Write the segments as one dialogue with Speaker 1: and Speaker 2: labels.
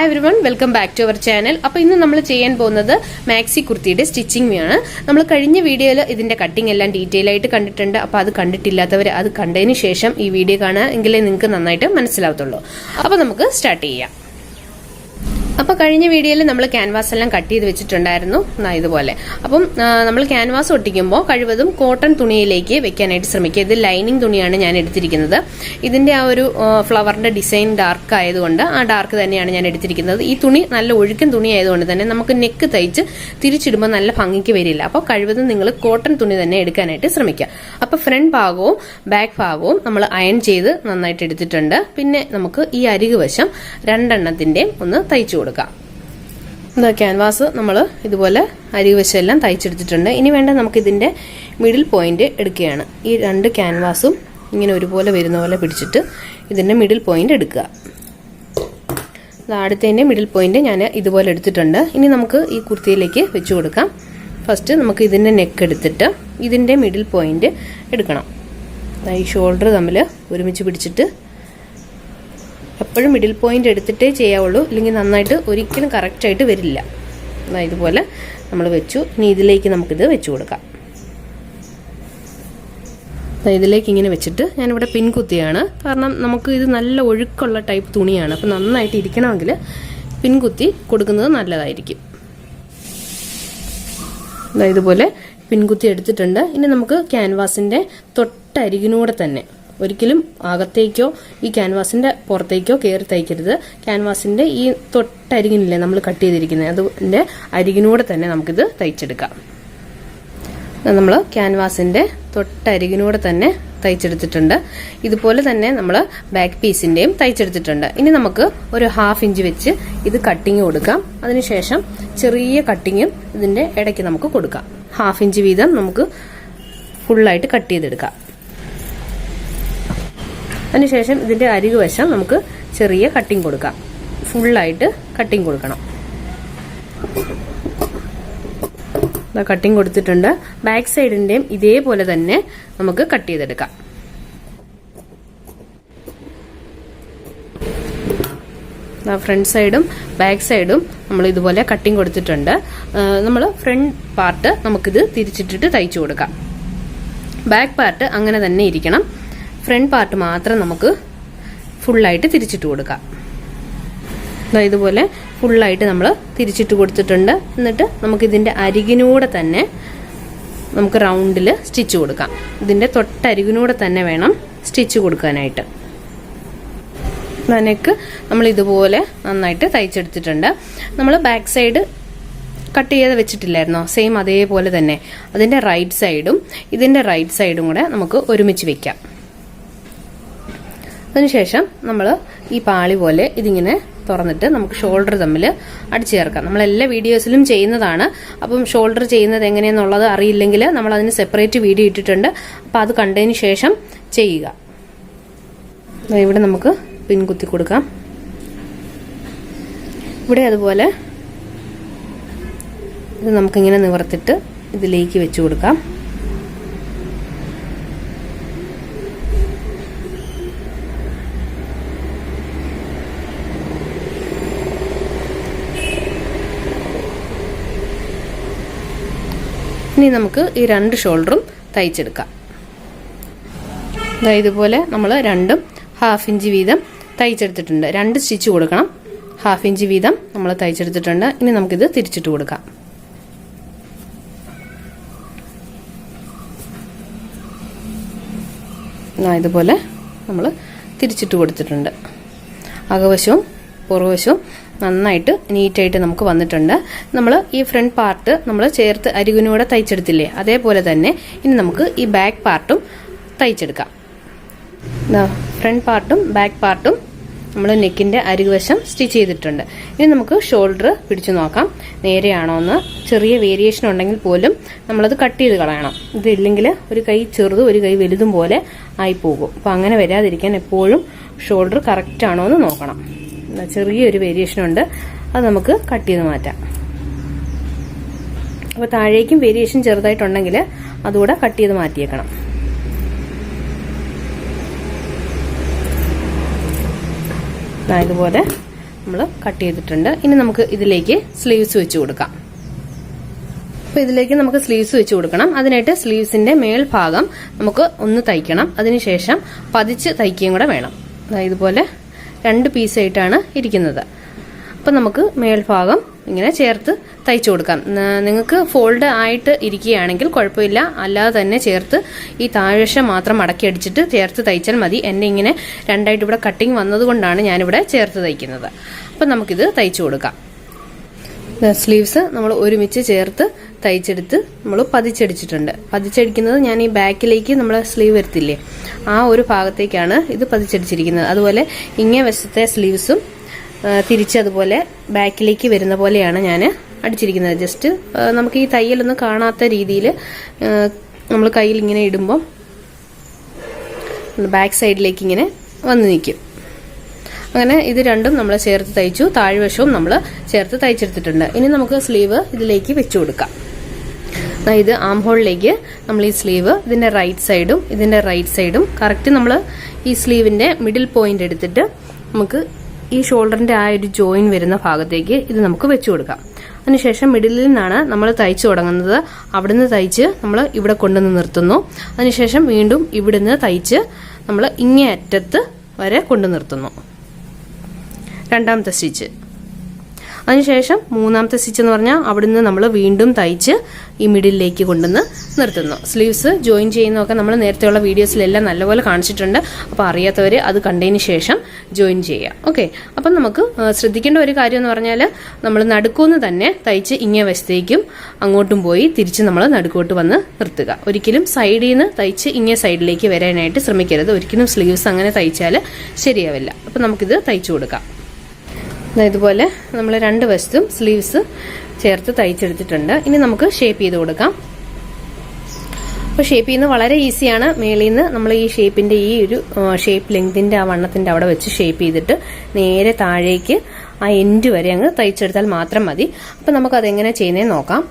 Speaker 1: Hi everyone, welcome back to our channel. അപ്പോൾ ഇന്ന് നമ്മൾ ചെയ്യാൻ പോകുന്നത് മാക്സി കുർത്തിയുടെ സ്റ്റിച്ചിങ് ആണ്. നമ്മൾ കഴിഞ്ഞ വീഡിയോയിൽ ഇതിന്റെ കട്ടിംഗ് എല്ലാം ഡീറ്റെയിൽ ആയിട്ട് കണ്ടിട്ടുണ്ട്. അപ്പോൾ അത് കണ്ടിട്ടില്ലാത്തവർ അത് കണ്ടതിന് ശേഷം ഈ വീഡിയോ കാണുക, എങ്കിലേ നിങ്ങൾക്ക് നന്നായിട്ട് മനസ്സിലാവത്തുള്ളൂ. അപ്പോൾ നമുക്ക് സ്റ്റാർട്ട് ചെയ്യാം. അപ്പോൾ കഴിഞ്ഞ വീഡിയോയിൽ നമ്മൾ ക്യാൻവാസ് എല്ലാം കട്ട് ചെയ്ത് വെച്ചിട്ടുണ്ടായിരുന്നു ഇതുപോലെ. അപ്പം നമ്മൾ ക്യാൻവാസ് ഒട്ടിക്കുമ്പോൾ കഴിവതും കോട്ടൺ തുണിയിലേക്ക് വെക്കാനായിട്ട് ശ്രമിക്കുക. ഇത് ലൈനിങ് തുണിയാണ് ഞാൻ എടുത്തിരിക്കുന്നത്. ഇതിന്റെ ആ ഒരു ഫ്ലവറിന്റെ ഡിസൈൻ ഡാർക്ക് ആയതുകൊണ്ട് ആ ഡാർക്ക് തന്നെയാണ് ഞാൻ എടുത്തിരിക്കുന്നത്. ഈ തുണി നല്ല ഒഴുക്കൻ തുണി ആയതുകൊണ്ട് തന്നെ നമുക്ക് നെക്ക് തയ്ച്ച് തിരിച്ചിടുമ്പോൾ നല്ല ഭംഗിക്ക് വരില്ല. അപ്പോൾ കഴിവതും നിങ്ങൾ കോട്ടൺ തുണി തന്നെ എടുക്കാനായിട്ട് ശ്രമിക്കുക. അപ്പോൾ ഫ്രണ്ട് ഭാഗവും ബാക്ക് ഭാഗവും നമ്മൾ അയൺ ചെയ്ത് നന്നായിട്ട് എടുത്തിട്ടുണ്ട്. പിന്നെ നമുക്ക് ഈ അരികു വശം രണ്ടെണ്ണത്തിന്റെയും ഒന്ന് തയ്ച്ചു കൊടുക്കാം. ക്യാൻവാസ് നമ്മൾ ഇതുപോലെ അരികുവശം എല്ലാം തയ്ച്ചെടുത്തിട്ടുണ്ട്. ഇനി വേണ്ട നമുക്ക് ഇതിന്റെ മിഡിൽ പോയിന്റ് എടുക്കുകയാണ്. ഈ രണ്ട് ക്യാൻവാസും ഇങ്ങനെ ഒരുപോലെ വരുന്ന പോലെ പിടിച്ചിട്ട് ഇതിന്റെ മിഡിൽ പോയിന്റ് എടുക്കുക. അടുത്തതിന്റെ മിഡിൽ പോയിന്റ് ഞാൻ ഇതുപോലെ എടുത്തിട്ടുണ്ട്. ഇനി നമുക്ക് ഈ കുർത്തിയിലേക്ക് വെച്ചു കൊടുക്കാം. ഫസ്റ്റ് നമുക്ക് ഇതിന്റെ നെക്ക് എടുത്തിട്ട് ഇതിന്റെ മിഡിൽ പോയിന്റ് എടുക്കണം. ഈ ഷോൾഡർ തമ്മിൽ ഒരുമിച്ച് പിടിച്ചിട്ട് എപ്പോഴും മിഡിൽ പോയിന്റ് എടുത്തിട്ടേ ചെയ്യാവുള്ളൂ, ഇല്ലെങ്കിൽ നന്നായിട്ട് ഒരിക്കലും കറക്റ്റ് ആയിട്ട് വരില്ല. ഇതുപോലെ നമ്മൾ വെച്ചു. ഇനി ഇതിലേക്ക് നമുക്കിത് വെച്ചു കൊടുക്കാം. ഇതിലേക്ക് ഇങ്ങനെ വെച്ചിട്ട് ഞാനിവിടെ പിൻകുത്തിയാണ്. കാരണം നമുക്ക് ഇത് നല്ല ഒഴുക്കുള്ള ടൈപ്പ് തുണിയാണ്. അപ്പം നന്നായിട്ട് ഇരിക്കണമെങ്കിൽ പിൻകുത്തി കൊടുക്കുന്നത് നല്ലതായിരിക്കും. ഇതുപോലെ പിൻകുത്തി എടുത്തിട്ടുണ്ട്. ഇനി നമുക്ക് ക്യാൻവാസിന്റെ തൊട്ടരികിനൂടെ തന്നെ, ഒരിക്കലും അകത്തേക്കോ ഈ ക്യാൻവാസിന്റെ പുറത്തേക്കോ കയറി തയ്ക്കരുത്. ക്യാൻവാസിന്റെ ഈ തൊട്ടരികിനില്ലേ നമ്മൾ കട്ട് ചെയ്തിരിക്കുന്നത്, അതിന്റെ അരികിനൂടെ തന്നെ നമുക്കിത് തയ്ച്ചെടുക്കാം. നമ്മൾ ക്യാൻവാസിന്റെ തൊട്ടരികിനൂടെ തന്നെ തയ്ച്ചെടുത്തിട്ടുണ്ട്. ഇതുപോലെ തന്നെ നമ്മൾ ബാക്ക് പീസിന്റെയും തയ്ച്ചെടുത്തിട്ടുണ്ട്. ഇനി നമുക്ക് ഒരു 1/2 ഇഞ്ച് വെച്ച് ഇത് കട്ടിങ് കൊടുക്കാം. അതിനുശേഷം ചെറിയ കട്ടിങ്ങും ഇതിന്റെ ഇടയ്ക്ക് നമുക്ക് കൊടുക്കാം. 1/2 ഇഞ്ച് വീതം നമുക്ക് ഫുള്ളായിട്ട് കട്ട് ചെയ്തെടുക്കാം. അതിനുശേഷം ഇതിന്റെ അരികുവശം നമുക്ക് ചെറിയ കട്ടിങ് കൊടുക്കാം. ഫുള്ളായിട്ട് കട്ടിങ് കൊടുക്കണം. കട്ടിങ് കൊടുത്തിട്ടുണ്ട്. ബാക്ക് സൈഡിന്റെയും ഇതേപോലെ തന്നെ നമുക്ക് കട്ട് ചെയ്തെടുക്കാം. ഫ്രണ്ട് സൈഡും ബാക്ക് സൈഡും നമ്മൾ ഇതുപോലെ കട്ടിങ് കൊടുത്തിട്ടുണ്ട്. നമ്മൾ ഫ്രണ്ട് പാർട്ട് നമുക്കിത് തിരിച്ചിട്ടിട്ട് തയ്ച്ചു കൊടുക്കാം. ബാക്ക് പാർട്ട് അങ്ങനെ തന്നെ ഇരിക്കണം. ഫ്രണ്ട് പാർട്ട് മാത്രം നമുക്ക് ഫുള്ളായിട്ട് തിരിച്ചിട്ട് കൊടുക്കാം. ഇതുപോലെ ഫുള്ളായിട്ട് നമ്മൾ തിരിച്ചിട്ട് കൊടുത്തിട്ടുണ്ട്. എന്നിട്ട് നമുക്ക് ഇതിന്റെ അരികിനൂടെ തന്നെ നമുക്ക് റൗണ്ടിൽ സ്റ്റിച്ച് കൊടുക്കാം. ഇതിന്റെ തൊട്ടരികിനൂടെ തന്നെ വേണം സ്റ്റിച്ച് കൊടുക്കാനായിട്ട്. നെക്ക് നമ്മൾ ഇതുപോലെ നന്നായിട്ട് തയ്ച്ചെടുത്തിട്ടുണ്ട്. നമ്മൾ ബാക്ക് സൈഡ് കട്ട് ചെയ്ത് വെച്ചിട്ടില്ലായിരുന്നോ, സെയിം അതേപോലെ തന്നെ അതിന്റെ റൈറ്റ് സൈഡും ഇതിന്റെ റൈറ്റ് സൈഡും കൂടെ നമുക്ക് ഒരുമിച്ച് വെക്കാം. അതിനുശേഷം നമ്മൾ ഈ പാളി പോലെ ഇതിങ്ങനെ തുറന്നിട്ട് നമുക്ക് ഷോൾഡർ തമ്മിൽ അടിച്ചു ചേർക്കാം. നമ്മൾ എല്ലാ വീഡിയോസിലും ചെയ്യുന്നതാണ്. അപ്പം ഷോൾഡർ ചെയ്യുന്നത് എങ്ങനെയാണെന്നുള്ളത് അറിയില്ലെങ്കിൽ നമ്മൾ അതിന് സെപ്പറേറ്റ് വീഡിയോ ഇട്ടിട്ടുണ്ട്. അപ്പം അത് കണ്ടതിന് ശേഷം ചെയ്യുക. ഇവിടെ നമുക്ക് പിൻകുത്തി കൊടുക്കാം. ഇവിടെ അതുപോലെ ഇത് നമുക്കിങ്ങനെ നിവർത്തിട്ട് ഇതിലേക്ക് വെച്ചു കൊടുക്കാം. ഇനി നമുക്ക് ഈ രണ്ട് ഷോൾഡറും തയ്ച്ചെടുക്കാം. ഇതുപോലെ നമ്മൾ രണ്ടും 1/2 ഇഞ്ച് വീതം തയ്ച്ചെടുത്തിട്ടുണ്ട്. 2 സ്റ്റിച്ച് കൊടുക്കണം. 1/2 ഇഞ്ച് വീതം നമ്മൾ തയ്ച്ചെടുത്തിട്ടുണ്ട്. ഇനി നമുക്കിത് തിരിച്ചിട്ട് കൊടുക്കാം. ഇതുപോലെ നമ്മൾ തിരിച്ചിട്ട് കൊടുത്തിട്ടുണ്ട്. അകവശവും പുറവശവും നന്നായിട്ട് നീറ്റായിട്ട് നമുക്ക് വന്നിട്ടുണ്ട്. നമ്മൾ ഈ ഫ്രണ്ട് പാർട്ട് നമ്മൾ ചേർത്ത് അരികിനൂടെ തയ്ച്ചെടുത്തില്ലേ, അതേപോലെ തന്നെ ഇനി നമുക്ക് ഈ ബാക്ക് പാർട്ടും തയ്ച്ചെടുക്കാം. ഫ്രണ്ട് പാർട്ടും ബാക്ക് പാർട്ടും നമ്മൾ നെക്കിന്റെ അരികുവശം സ്റ്റിച്ച് ചെയ്തിട്ടുണ്ട്. ഇനി നമുക്ക് ഷോൾഡർ പിടിച്ചു നോക്കാം, നേരെയാണോ എന്ന്. ചെറിയ വേരിയേഷൻ ഉണ്ടെങ്കിൽ പോലും നമ്മളത് കട്ട് ചെയ്ത് കളയണം. ഇതില്ലെങ്കിൽ ഒരു കൈ ചെറുതും ഒരു കൈ വലുതും പോലെ ആയിപ്പോകും. അപ്പം അങ്ങനെ വരാതിരിക്കാൻ എപ്പോഴും ഷോൾഡർ കറക്റ്റ് ആണോ എന്ന് നോക്കണം. ചെറിയൊരു വേരിയേഷൻ ഉണ്ട്, അത് നമുക്ക് കട്ട് ചെയ്ത് മാറ്റാം. അപ്പോൾ താഴേക്കും വേരിയേഷൻ ചെറുതായിട്ടുണ്ടെങ്കിൽ അതുകൂടെ കട്ട് ചെയ്ത് മാറ്റിയേക്കണം. ഇതുപോലെ നമ്മൾ കട്ട് ചെയ്തിട്ടുണ്ട്. ഇനി നമുക്ക് ഇതിലേക്ക് സ്ലീവ്സ് വെച്ച് കൊടുക്കാം. അപ്പോൾ ഇതിലേക്ക് നമുക്ക് സ്ലീവ്സ് വെച്ച് കൊടുക്കണം. അതിനായിട്ട് സ്ലീവ്സിന്റെ മേൽഭാഗം നമുക്ക് ഒന്ന് തയ്ക്കണം. അതിനുശേഷം പതിച്ച് തയ്ക്കുകയും കൂടെ വേണം. ഇതുപോലെ 2 പീസായിട്ടാണ് ഇരിക്കുന്നത്. അപ്പം നമുക്ക് മേൽഭാഗം ഇങ്ങനെ ചേർത്ത് തയ്ച്ചു കൊടുക്കാം. നിങ്ങൾക്ക് ഫോൾഡ് ആയിട്ട് ഇരിക്കുകയാണെങ്കിൽ കുഴപ്പമില്ല, അല്ലാതെ തന്നെ ചേർത്ത് ഈ താഴ്വശം മാത്രം മടക്കി അടിച്ചിട്ട് ചേർത്ത് തയ്ച്ചാൽ മതി. എൻ്റെ ഇങ്ങനെ 2ആയിട്ട് ഇവിടെ കട്ടിങ് വന്നതുകൊണ്ടാണ് ഞാനിവിടെ ചേർത്ത് തയ്ക്കുന്നത്. അപ്പം നമുക്കിത് തയ്ച്ചു കൊടുക്കാം. സ്ലീവ്സ് നമ്മൾ ഒരുമിച്ച് ചേർത്ത് തയ്ച്ചെടുത്ത് നമ്മൾ പതിച്ചടിച്ചിട്ടുണ്ട്. പതിച്ചടിക്കുന്നത് ഞാൻ ഈ ബാക്കിലേക്ക് നമ്മൾ സ്ലീവ് വരത്തില്ലേ, ആ ഒരു ഭാഗത്തേക്കാണ് ഇത് പതിച്ചടിച്ചിരിക്കുന്നത്. അതുപോലെ ഇങ്ങേ വശത്തെ സ്ലീവ്സും തിരിച്ചതുപോലെ ബാക്കിലേക്ക് വരുന്ന പോലെയാണ് ഞാൻ അടിച്ചിരിക്കുന്നത്. ജസ്റ്റ് നമുക്ക് ഈ തയ്യലൊന്നും കാണാത്ത രീതിയിൽ നമ്മൾ കയ്യിൽ ഇങ്ങനെ ഇടുമ്പോൾ ബാക്ക് സൈഡിലേക്ക് ഇങ്ങനെ വന്ന് നിൽക്കും. അങ്ങനെ ഇത് രണ്ടും നമ്മൾ ചേർത്ത് തയ്ച്ചു. താഴ്വശവും നമ്മൾ ചേർത്ത് തയ്ച്ചെടുത്തിട്ടുണ്ട്. ഇനി നമുക്ക് സ്ലീവ് ഇതിലേക്ക് വെച്ചു കൊടുക്കാം. ഇത് ആം ഹോളിലേക്ക് നമ്മൾ ഈ സ്ലീവ് ഇതിന്റെ റൈറ്റ് സൈഡും കറക്റ്റ് നമ്മൾ ഈ സ്ലീവിന്റെ മിഡിൽ പോയിന്റ് എടുത്തിട്ട് നമുക്ക് ഈ ഷോൾഡറിന്റെ ആ ഒരു ജോയിൻ വരുന്ന ഭാഗത്തേക്ക് ഇത് നമുക്ക് വെച്ചു കൊടുക്കാം. അതിനുശേഷം മിഡിലിൽ നിന്നാണ് നമ്മൾ തയ്ച്ചു തുടങ്ങുന്നത്. അവിടുന്ന് തയ്ച്ച് നമ്മൾ ഇവിടെ കൊണ്ടുവന്ന് നിർത്തുന്നു. അതിനുശേഷം വീണ്ടും ഇവിടുന്ന് തയ്ച്ച് നമ്മൾ ഇങ്ങേ അറ്റത്ത് വരെ കൊണ്ടു നിർത്തുന്നു. 2ാമത്തെ സ്റ്റിച്ച്. അതിനുശേഷം 3ാമത്തെ സ്റ്റിച്ച് എന്ന് പറഞ്ഞാൽ അവിടുന്ന് നമ്മൾ വീണ്ടും തയ്ച്ച് ഈ മിഡിലേക്ക് കൊണ്ടുവന്ന് നിർത്തുന്നു. സ്ലീവ്സ് ജോയിൻ ചെയ്യുന്നതൊക്കെ നമ്മൾ നേരത്തെയുള്ള വീഡിയോസിലെല്ലാം നല്ലപോലെ കാണിച്ചിട്ടുണ്ട്. അപ്പോൾ അറിയാത്തവർ അത് കണ്ടതിന് ശേഷം ജോയിൻ ചെയ്യാം. ഓക്കെ. അപ്പം നമുക്ക് ശ്രദ്ധിക്കേണ്ട ഒരു കാര്യം എന്ന് പറഞ്ഞാൽ നമ്മൾ നടുക്കൂന്ന് തന്നെ തയ്ച്ച് ഇങ്ങേ വശത്തേക്കും അങ്ങോട്ടും പോയി തിരിച്ച് നമ്മൾ നടുക്കോട്ട് വന്ന് നിർത്തുക. ഒരിക്കലും സൈഡിൽ നിന്ന് തയ്ച്ച് ഇങ്ങേ സൈഡിലേക്ക് വരാനായിട്ട് ശ്രമിക്കരുത്. ഒരിക്കലും സ്ലീവ്സ് അങ്ങനെ തയ്ച്ചാൽ ശരിയാവില്ല. അപ്പം നമുക്കിത് തയ്ച്ചു കൊടുക്കാം. ഇതുപോലെ നമ്മൾ 2 വശത്തും സ്ലീവ്സ് ചേർത്ത് തയ്ച്ചെടുത്തിട്ടുണ്ട്. ഇനി നമുക്ക് ഷേപ്പ് ചെയ്ത് കൊടുക്കാം. അപ്പോൾ ഷേപ്പ് ചെയ്യുന്നത് വളരെ ഈസിയാണ്. മേളിൽ നിന്ന് നമ്മൾ ഈ ഷേപ്പിന്റെ ഈ ഒരു ഷേപ്പ് ലെങ്തിന്റെ ആ വണ്ണത്തിന്റെ അവിടെ വെച്ച് ഷേപ്പ് ചെയ്തിട്ട് നേരെ താഴേക്ക് ആ എൻഡ് വരെ അങ്ങ് തയ്ച്ചെടുത്താൽ മാത്രം മതി. അപ്പം നമുക്ക് അതെങ്ങനെ ചെയ്യുന്നതെന്ന് നോക്കാം.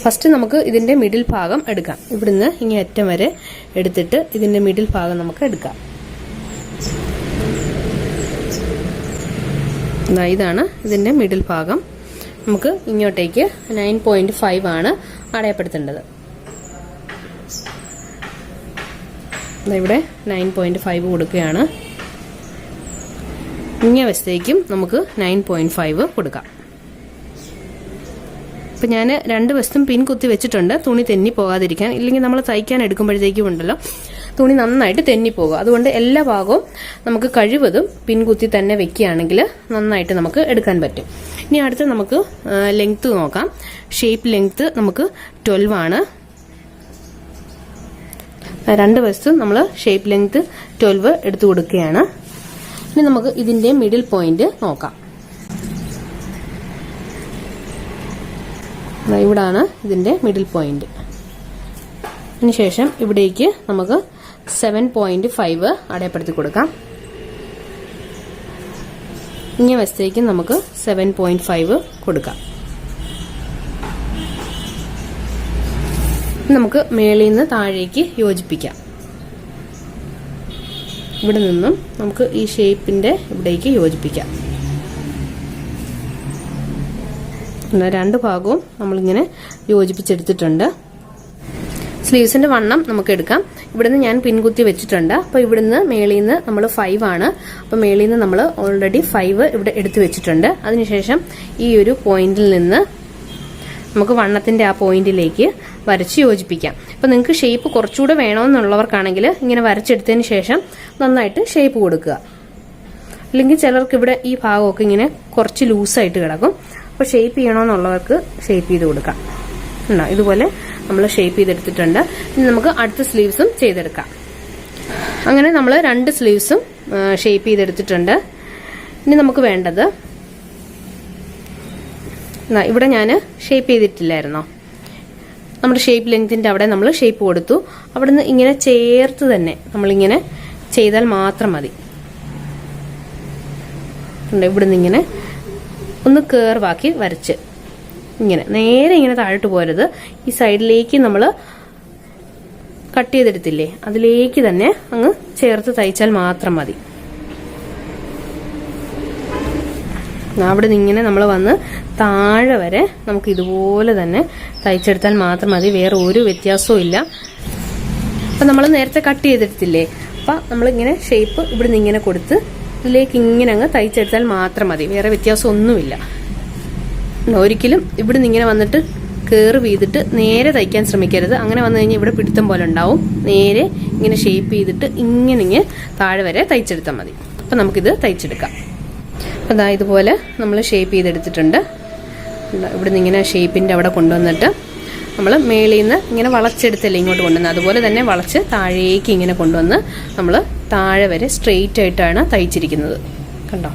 Speaker 1: ഫസ്റ്റ് നമുക്ക് ഇതിന്റെ മിഡിൽ ഭാഗം എടുക്കാം. ഇവിടുന്ന് ഇങ്ങനെ അറ്റം വരെ എടുത്തിട്ട് ഇതിന്റെ മിഡിൽ ഭാഗം നമുക്ക് എടുക്കാം. ഇതാണ് ഇതിന്റെ മിഡിൽ ഭാഗം. നമുക്ക് ഇങ്ങോട്ടേക്ക് 9.5 ആണ് അടയാളപ്പെടുത്തേണ്ടത്. ഇവിടെ 9.5 കൊടുക്കുകയാണ്. ഇങ്ങേ വശത്തേക്കും നമുക്ക് 9.5 കൊടുക്കാം. അപ്പം ഞാൻ 2 വശത്തും പിൻ കുത്തി വെച്ചിട്ടുണ്ട്, തുണി തെന്നി പോകാതിരിക്കാൻ. ഇല്ലെങ്കിൽ നമ്മൾ തയ്ക്കാൻ എടുക്കുമ്പോഴത്തേക്കും ഉണ്ടല്ലോ തുണി നന്നായിട്ട് തെന്നിപ്പോകും. അതുകൊണ്ട് എല്ലാ ഭാഗവും നമുക്ക് കഴിവതും പിൻകുത്തി തന്നെ വെക്കുകയാണെങ്കിൽ നന്നായിട്ട് നമുക്ക് എടുക്കാൻ പറ്റും. ഇനി അടുത്ത് നമുക്ക് ലെങ്ത് നോക്കാം. ഷേപ്പ് ലെങ്ത് നമുക്ക് 12 ആണ്. 2 വശത്തും നമ്മൾ ഷേപ്പ് ലെങ്ത് 12 എടുത്തു കൊടുക്കുകയാണ്. ഇനി നമുക്ക് ഇതിന്റെ മിഡിൽ പോയിന്റ് നോക്കാം. ഇവിടാണ് ഇതിന്റെ മിഡിൽ പോയിന്റ്. അതിനുശേഷം ഇവിടേക്ക് നമുക്ക് 7.5 അടയാളപ്പെടുത്തി കൊടുക്കാം. ഇങ്ങേ വശത്തേക്ക് നമുക്ക് 7.5 കൊടുക്കാം. നമുക്ക് മേളിൽ നിന്ന് താഴേക്ക് യോജിപ്പിക്കാം. ഇവിടെ നിന്നും നമുക്ക് ഈ ഷേപ്പിന്റെ ഇവിടേക്ക് യോജിപ്പിക്കാം. 2 ഭാഗവും നമ്മളിങ്ങനെ യോജിപ്പിച്ചെടുത്തിട്ടുണ്ട്. സ്ലീവ്സിന്റെ വണ്ണം നമുക്ക് എടുക്കാം. ഇവിടുന്ന് ഞാൻ പിൻകുത്തി വെച്ചിട്ടുണ്ട്. അപ്പോൾ ഇവിടുന്ന് മേളിൽ നിന്ന് നമ്മൾ 5 ആണ്. അപ്പോൾ മേളിൽ നിന്ന് നമ്മൾ ഓൾറെഡി 5 ഇവിടെ എടുത്തു വെച്ചിട്ടുണ്ട്. അതിനുശേഷം ഈ ഒരു പോയിന്റിൽ നിന്ന് നമുക്ക് വണ്ണത്തിന്റെ ആ പോയിന്റിലേക്ക് വരച്ച് യോജിപ്പിക്കാം. അപ്പോൾ നിങ്ങൾക്ക് ഷേപ്പ് കുറച്ചുകൂടെ വേണമെന്നുള്ളവർക്കാണെങ്കിൽ ഇങ്ങനെ വരച്ചെടുത്തതിന് ശേഷം നന്നായിട്ട് ഷേപ്പ് കൊടുക്കുക. അല്ലെങ്കിൽ ചിലർക്ക് ഇവിടെ ഈ ഭാഗമൊക്കെ ഇങ്ങനെ കുറച്ച് ലൂസായിട്ട് കിടക്കും. അപ്പോൾ ഷേപ്പ് ചെയ്യണമെന്നുള്ളവർക്ക് ഷേപ്പ് ചെയ്ത് കൊടുക്കാം. ഇതുപോലെ നമ്മൾ ഷേപ്പ് ചെയ്തെടുത്തിട്ടുണ്ട്. ഇനി നമുക്ക് അടുത്ത സ്ലീവ്സും ചെയ്തെടുക്കാം. അങ്ങനെ നമ്മൾ 2 സ്ലീവ്സും ഷേപ്പ് ചെയ്തെടുത്തിട്ടുണ്ട്. ഇനി നമുക്ക് വേണ്ടത് ഇവിടെ ഞാൻ ഷേപ്പ് ചെയ്തിട്ടില്ലായിരുന്നോ, നമ്മുടെ ഷേപ്പ് ലെങ്തിന്റെ അവിടെ നമ്മൾ ഷേപ്പ് കൊടുത്തു. അവിടുന്ന് ഇങ്ങനെ ചേർത്ത് തന്നെ നമ്മളിങ്ങനെ ചെയ്താൽ മാത്രം മതി. ഇവിടുന്ന് ഇങ്ങനെ ഒന്ന് കേർവാക്കി വരച്ച് ഇങ്ങനെ നേരെ ഇങ്ങനെ താഴോട്ട് പോരുത്. ഈ സൈഡിലേക്ക് നമ്മൾ കട്ട് ചെയ്തെടുത്തില്ലേ, അതിലേക്ക് തന്നെ അങ്ങ് ചേർത്ത് തയ്ച്ചാൽ മാത്രം മതി. അവിടെ നിന്ന് ഇങ്ങനെ നമ്മൾ വന്ന് താഴെ വരെ നമുക്ക് ഇതുപോലെ തന്നെ തയ്ച്ചെടുത്താൽ മാത്രം മതി, വേറെ ഒരു വ്യത്യാസവും ഇല്ല. അപ്പം നമ്മൾ നേരത്തെ കട്ട് ചെയ്തെടുത്തില്ലേ, അപ്പം നമ്മളിങ്ങനെ ഷേപ്പ് ഇവിടെ നിന്ന് ഇങ്ങനെ കൊടുത്ത് ഇതിലേക്ക് ഇങ്ങനെ അങ്ങ് തയ്ച്ചെടുത്താൽ മാത്രം മതി, വേറെ വ്യത്യാസമൊന്നുമില്ല. ഒരിക്കലും ഇവിടെ നിന്ന് ഇങ്ങനെ വന്നിട്ട് കയറി വീതിട്ട് നേരെ തയ്ക്കാൻ ശ്രമിക്കരുത്. അങ്ങനെ വന്നു കഴിഞ്ഞാൽ ഇവിടെ പിടുത്തം പോലെ ഉണ്ടാവും. നേരെ ഇങ്ങനെ ഷേപ്പ് ചെയ്തിട്ട് ഇങ്ങനെ താഴെ വരെ തയ്ച്ചെടുത്താൽ മതി. അപ്പം നമുക്കിത് തയ്ച്ചെടുക്കാം. അതാ ഇതുപോലെ നമ്മൾ ഷേപ്പ് ചെയ്തെടുത്തിട്ടുണ്ട്. ഇവിടെ നിന്ന് ഇങ്ങനെ ഷേപ്പിൻ്റെ അവിടെ കൊണ്ടുവന്നിട്ട് നമ്മൾ മേളിൽ നിന്ന് ഇങ്ങനെ വളച്ചെടുത്തല്ലേ ഇങ്ങോട്ട് കൊണ്ടുവന്ന്, അതുപോലെ തന്നെ വളച്ച് താഴേക്ക് ഇങ്ങനെ കൊണ്ടുവന്ന് നമ്മൾ താഴെ വരെ സ്ട്രെയിറ്റ് ആയിട്ടാണ് തയ്ച്ചിരിക്കുന്നത്. കണ്ടോ,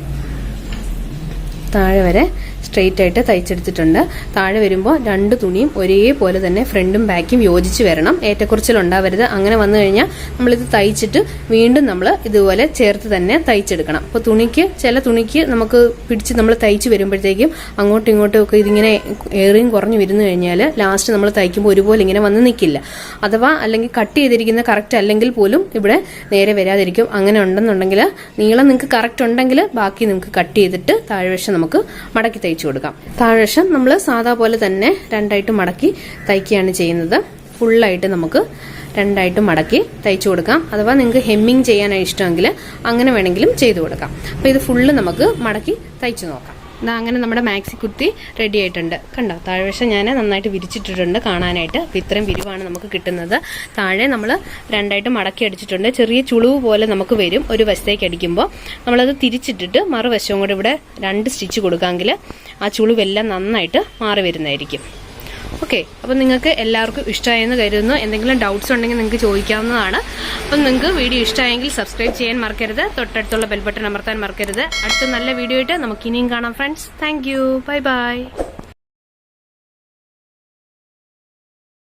Speaker 1: താഴെ വരെ സ്ട്രെയിറ്റ് ആയിട്ട് തയ്ച്ചെടുത്തിട്ടുണ്ട്. താഴെ വരുമ്പോൾ രണ്ട് തുണിയും ഒരേപോലെ തന്നെ ഫ്രണ്ടും ബാക്കും യോജിച്ച് വരണം, ഏറ്റക്കുറച്ചിലുണ്ടാവരുത്. അങ്ങനെ വന്നു കഴിഞ്ഞാൽ നമ്മളിത് തയ്ച്ചിട്ട് വീണ്ടും നമ്മൾ ഇതുപോലെ ചേർത്ത് തന്നെ തയ്ച്ചെടുക്കണം. അപ്പോൾ ചില തുണിക്ക് നമുക്ക് പിടിച്ച് നമ്മൾ തയ്ച്ച് വരുമ്പോഴത്തേക്കും അങ്ങോട്ടും ഇങ്ങോട്ടും ഒക്കെ ഇതിങ്ങനെ ഏറിയും കുറഞ്ഞു വരുന്നു കഴിഞ്ഞാൽ ലാസ്റ്റ് നമ്മൾ തയ്ക്കുമ്പോൾ ഒരുപോലെ ഇങ്ങനെ വന്ന് നിൽക്കില്ല. അഥവാ അല്ലെങ്കിൽ കട്ട് ചെയ്തിരിക്കുന്ന കറക്റ്റ് അല്ലെങ്കിൽ പോലും ഇവിടെ നേരെ വരാതിരിക്കും. അങ്ങനെ ഉണ്ടെന്നുണ്ടെങ്കിൽ നീളം നിങ്ങൾക്ക് കറക്റ്റ് ഉണ്ടെങ്കിൽ ബാക്കി നമുക്ക് കട്ട് ചെയ്തിട്ട് താഴ്വശം നമുക്ക് മടക്കി തയ്ച്ചു കൊടുക്കാം. താഴ്വശം നമ്മൾ സാധാ പോലെ തന്നെ രണ്ടായിട്ട് മടക്കി തയ്ക്കുകയാണ് ചെയ്യുന്നത്. ഫുള്ളായിട്ട് നമുക്ക് രണ്ടായിട്ട് മടക്കി തയ്ച്ചു കൊടുക്കാം. അഥവാ നിങ്ങൾക്ക് ഹെമ്മിങ് ചെയ്യാനാണ് ഇഷ്ടമെങ്കിൽ അങ്ങനെ വേണമെങ്കിലും ചെയ്തു കൊടുക്കാം. അപ്പോൾ ഇത് ഫുള്ള് നമുക്ക് മടക്കി തയ്ച്ചു നോക്കാം. ഇതാ അങ്ങനെ നമ്മുടെ മാക്സി കുർത്തി റെഡി ആയിട്ടുണ്ട്. കണ്ടോ, താഴ്വശം ഞാൻ നന്നായിട്ട് വിരിച്ചിട്ടിട്ടുണ്ട് കാണാനായിട്ട്. അപ്പോൾ ഇത്രയും വിരിവാണ് നമുക്ക് കിട്ടുന്നത്. താഴെ നമ്മൾ രണ്ടായിട്ട് മടക്കി അടിച്ചിട്ടുണ്ട്. ചെറിയ ചുളിവ് പോലെ നമുക്ക് വരും ഒരു വശത്തേക്ക് അടിക്കുമ്പോൾ. നമ്മളത് തിരിച്ചിട്ടിട്ട് മറുവശവും കൂടെ ഇവിടെ 2 സ്റ്റിച്ച് കൊടുക്കാമെങ്കിൽ ആ ചുളിവെല്ലാം നന്നായിട്ട് മാറി വരുന്നതായിരിക്കും. ഓക്കെ, അപ്പം നിങ്ങൾക്ക് എല്ലാവർക്കും ഇഷ്ടമായെന്ന് കരുതുന്നു. എന്തെങ്കിലും ഡൗട്ട്സ് ഉണ്ടെങ്കിൽ നിങ്ങൾക്ക് ചോദിക്കാവുന്നതാണ്. അപ്പം നിങ്ങൾക്ക് വീഡിയോ ഇഷ്ടമായെങ്കിൽ സബ്സ്ക്രൈബ് ചെയ്യാൻ മറക്കരുത്, തൊട്ടടുത്തുള്ള ബെൽ ബട്ടൺ അമർത്താൻ മറക്കരുത്. അടുത്ത നല്ല വീഡിയോ ആയിട്ട് നമുക്ക് ഇനിയും കാണാം friends. Thank you, bye bye.